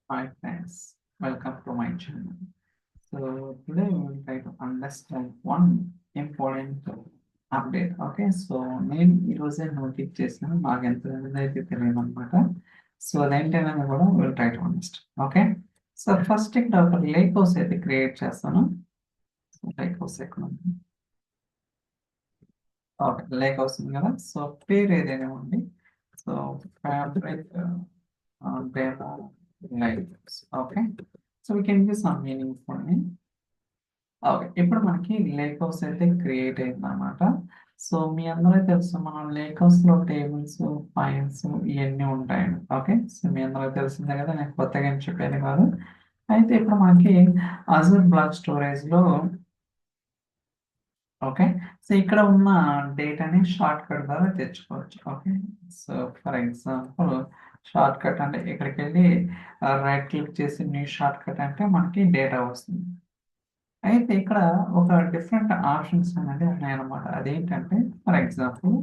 Hi friends, welcome to my channel. So today we will try to understand one important update. Okay, so నేను ఈరోజే నోటిఫ్ చేసిన నాకు ఎంత అయితే తెలియదు అనమాట. సో అదేంటనేది కూడా will try to understand. Okay, so first ఇక్కడ ఒక లేక్ హౌస్ అయితే క్రియేట్ చేస్తాను. సో లేక్ హౌస్ ఎక్కడ ఉంది? ఓకే, లేక్ హౌస్ ఉంది కదా. సో పేరు ఏదైనా ఉంది. So fabric demo like okay. So we can give some meaning for me. Okay, ఇప్పుడు మనకి లేక్ హౌస్ అయితే క్రియేట్ అయిందన్నమాట. సో మీ అందరూ తెలుసు మనం లేక్ హౌస్ లో టేబుల్స్ ఫైల్స్ ఇవన్నీ ఉంటాయండి. ఓకే, సో మీ అందరూ తెలిసిందే కదా, నేను కొత్తగా ఏం చెప్పాను కాదు. అయితే ఇప్పుడు మనకి అజూర్ బ్లాక్ స్టోరేజ్ లో ఓకే, సో ఇక్కడ ఉన్న డేటాని షార్ట్ కట్ ద్వారా తెచ్చుకోవచ్చు. Okay, so for example short cut అంటే ఇక్కడికి వెళ్ళి రైట్ క్లిక్ చేసి న్యూ షార్ట్ కట్ అంటే మనకి డేటా వస్తుంది. అయితే ఇక్కడ ఒక డిఫరెంట్ ఆప్షన్స్ అనేది ఉన్నాయన్నమాట. అదేంటంటే ఫర్ ఎగ్జాంపుల్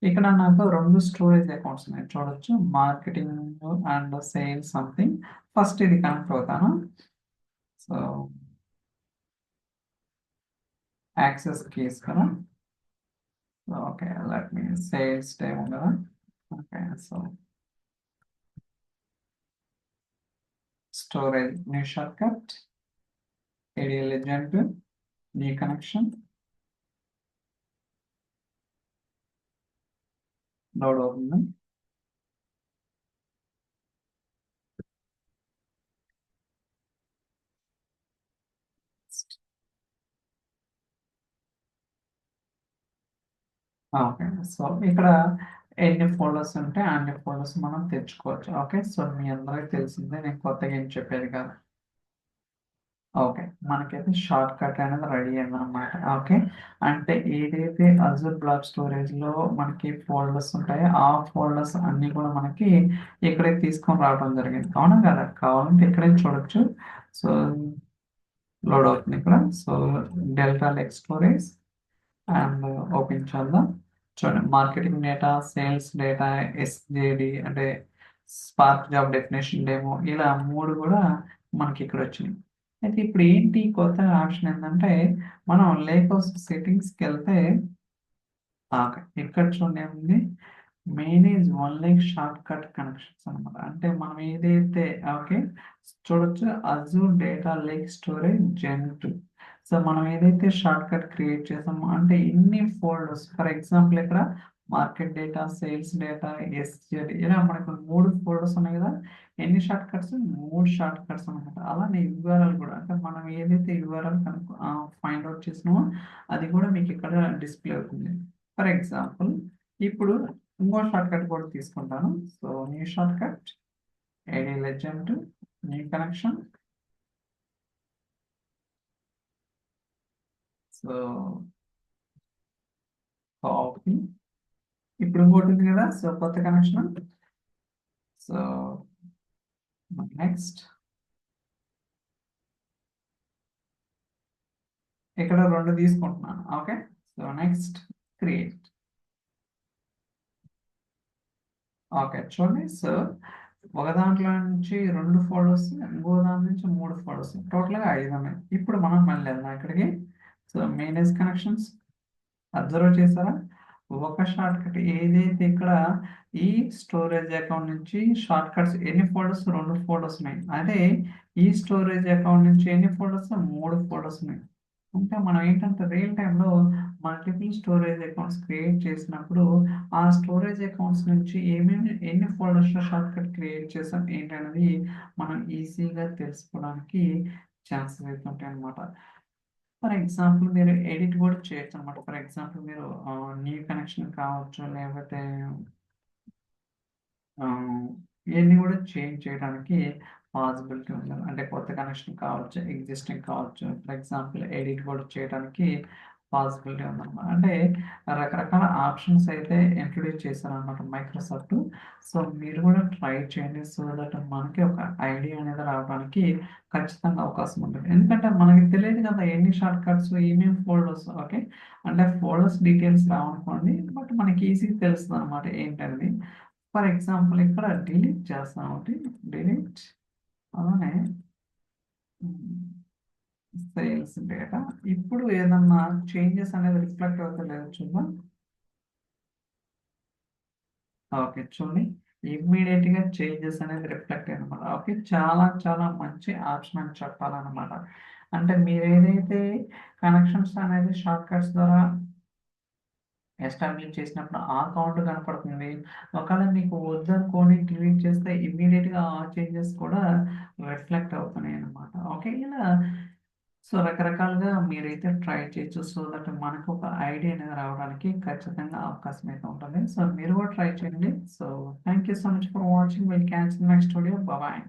ఇక్కడ నాకు 2 స్టోరేజ్ అకౌంట్స్ ఉన్నాయి చూడొచ్చు, marketing and sales something. First ఇది కనెక్ట్ అవుతాను. సో యాక్సెస్ కీస్ కదా. ఓకే, లెట్ మీ సేల్స్ డేమో కదా. Okay, so storage new short cut ADL agent new connection load అవుతుంది. ఓకే, సో ఇక్కడ ఎన్ని ఫోల్డర్స్ ఉంటే అన్ని ఫోల్డర్స్ మనం తెచ్చుకోవచ్చు. ఓకే, సో మీ అందరికి తెలిసిందే, నేను కొత్తగా ఏం చెప్పేది కాదు. ఓకే, మనకైతే షార్ట్ కట్ అనేది రెడీ అయిందనమాట. ఓకే, అంటే ఏదైతే అజూర్ బ్లాక్ స్టోరేజ్ లో మనకి ఫోల్డర్స్ ఉంటాయో ఆ ఫోల్డర్స్ అన్ని కూడా మనకి ఇక్కడే తీసుకొని రావడం జరిగింది. అవునా కదా, కావాలంటే ఇక్కడే చూడొచ్చు. సో లోడ్ అవుతుంది ఇక్కడ. So delta lake storage and open చేద్దాం. చూడండి, marketing data, sales data, SJD అంటే స్పార్క్ జాబ్ డెఫినేషన్ డేమో, ఇలా 3 కూడా మనకి ఇక్కడ వచ్చినాయి. అయితే ఇప్పుడు ఏంటి కొత్త ఆప్షన్ ఏంటంటే మనం లేక్ హౌస్ సెట్టింగ్స్కి వెళ్తే ఇక్కడ చూడండి ఏముంది, manage one lake short cut connections అనమాట. అంటే మనం ఏదైతే ఓకే చూడొచ్చు అజూర్ డేటా లేక్ స్టోరేజ్ జెన్ 2. సో మనం ఏదైతే షార్ట్ కట్ క్రియేట్ చేసామో అంటే ఇన్ని ఫోల్డర్స్ ఫర్ ఎగ్జాంపుల్ ఇక్కడ market data, sales data, SZ ఇలా మనకు 3 ఫోల్డర్స్ ఉన్నాయి కదా. ఎన్ని షార్ట్ కట్స్? 3 షార్ట్ కట్స్ అనమాట. అలానే యూఆర్ఎల్ కూడా, అంటే మనం ఏదైతే యూఆర్ఎల్ కనుక ఫైండ్ అవుట్ చేసినామో అది కూడా మీకు ఇక్కడ డిస్ప్లే అవుతుంది. ఫర్ ఎగ్జాంపుల్ ఇప్పుడు ఇంకో షార్ట్ కట్ కూడా తీసుకుంటాను. So new short cut AD legend new connection. So copy. ఇప్పుడు ఇంకోటి ఉంది కదా, సో కొత్త కనెక్షన్. సో నెక్స్ట్ ఇక్కడ 2 తీసుకుంటున్నాను. Okay, so next create. Okay చూడండి, సో ఒక దాంట్లో నుంచి 2 ఫోల్డర్స్, ఇంకో దాని నుంచి 3 ఫోల్డర్స్, టోటల్గా 5 ఉన్నాయి. ఇప్పుడు మనం మళ్ళీ వెళ్దాం ఇక్కడికి. సో మేనేజ్ కనెక్షన్స్ అబ్జర్వ్ చేశారా, ఒక షార్ట్ కట్ ఏదైతే ఇక్కడ ఈ స్టోరేజ్ అకౌంట్ నుంచి షార్ట్ కట్స్ ఎన్ని ఫోల్డర్స్? 2 ఫోల్డర్స్ ఉన్నాయి. అదే ఈ స్టోరేజ్ అకౌంట్ నుంచి ఎన్ని ఫోల్డర్స్? 3 ఫోల్డర్స్ ఉన్నాయి. అంటే మనం ఏంటంటే రియల్ టైంలో మల్టిపుల్ స్టోరేజ్ అకౌంట్స్ క్రియేట్ చేసినప్పుడు ఆ స్టోరేజ్ అకౌంట్స్ నుంచి ఏమేమి ఎన్ని ఫోల్డర్స్ షార్ట్ కట్ క్రియేట్ చేసాం ఏంటనేది మనం ఈజీగా తెలుసుకోవడానికి ఛాన్సెస్ అయితే ఉంటాయి అన్నమాట. ఫర్ ఎగ్జాంపుల్ మీరు ఎడిట్ కూడా చేయొచ్చు అనమాట. ఫర్ ఎగ్జాంపుల్ మీరు న్యూ కనెక్షన్ కావచ్చు, లేకపోతే ఇవన్నీ కూడా చేంజ్ చేయడానికి పాసిబిలిటీ ఉంది. అంటే కొత్త కనెక్షన్ కావచ్చు, ఎగ్జిస్టింగ్ కావచ్చు. ఫర్ ఎగ్జాంపుల్ ఎడిట్ కూడా చేయడానికి పాసిబిలిటీ ఉందన్నమాట. అంటే రకరకాల ఆప్షన్స్ అయితే ఇంట్రొడ్యూస్ చేశారనమాట మైక్రోసాఫ్ట్. సో మీరు కూడా ట్రై చేయండి, సో దట్ మనకి ఒక ఐడియా అనేది రావడానికి ఖచ్చితంగా అవకాశం ఉంటుంది. ఎందుకంటే మనకి తెలియదు కదా ఎన్ని షార్ట్ కట్స్, ఏమేమి ఫోల్డర్స్. ఓకే, అంటే ఫోల్డర్స్ డీటెయిల్స్ రావనుకోండి, బట్ మనకి ఈజీగా తెలుస్తుంది అనమాట ఏంటనేది. ఫర్ ఎగ్జాంపుల్ ఇక్కడ డిలీట్ చేస్తాం. ఒకటి డిలీట్. అలానే సేల్స్ డేటా ఇప్పుడు ఏదన్నా చేంజెస్ అనేది రిఫ్లెక్ట్ అవుతలేదు చూద్దాం. ఓకే చూడండి, ఇమ్మీడియట్ గా చేంజెస్ అనేది రిఫ్లెక్ట్ అయ్యిందన్నమాట. ఓకే, చాలా చాలా మంచి ఆప్షన్ అని చెప్పాలన్నమాట. అంటే మీరు ఏదైతే కనెక్షన్స్ అనేది షార్ట్ కట్స్ ద్వారా ఎస్టాబ్లిష్ చేసినప్పుడు ఆ కౌంట్ కనపడుతుంది. ఒకవేళ మీకు వద్దనుకోని డిలీట్ చేస్తే ఇమ్మీడియట్‌గా ఆ చేంజెస్ కూడా రిఫ్లెక్ట్ అవుతున్నాయి అన్నమాట. ఓకే. ఇలా సో, రకరకాలుగా మీరైతే ట్రై చేయొచ్చు. సో దట్ మనకు ఒక ఐడియా అనేది రావడానికి ఖచ్చితంగా అవకాశం అయితే ఉంటుంది. సో, మీరు కూడా ట్రై చేయండి. So, thank you so much for watching. Will catch you next video. Bye.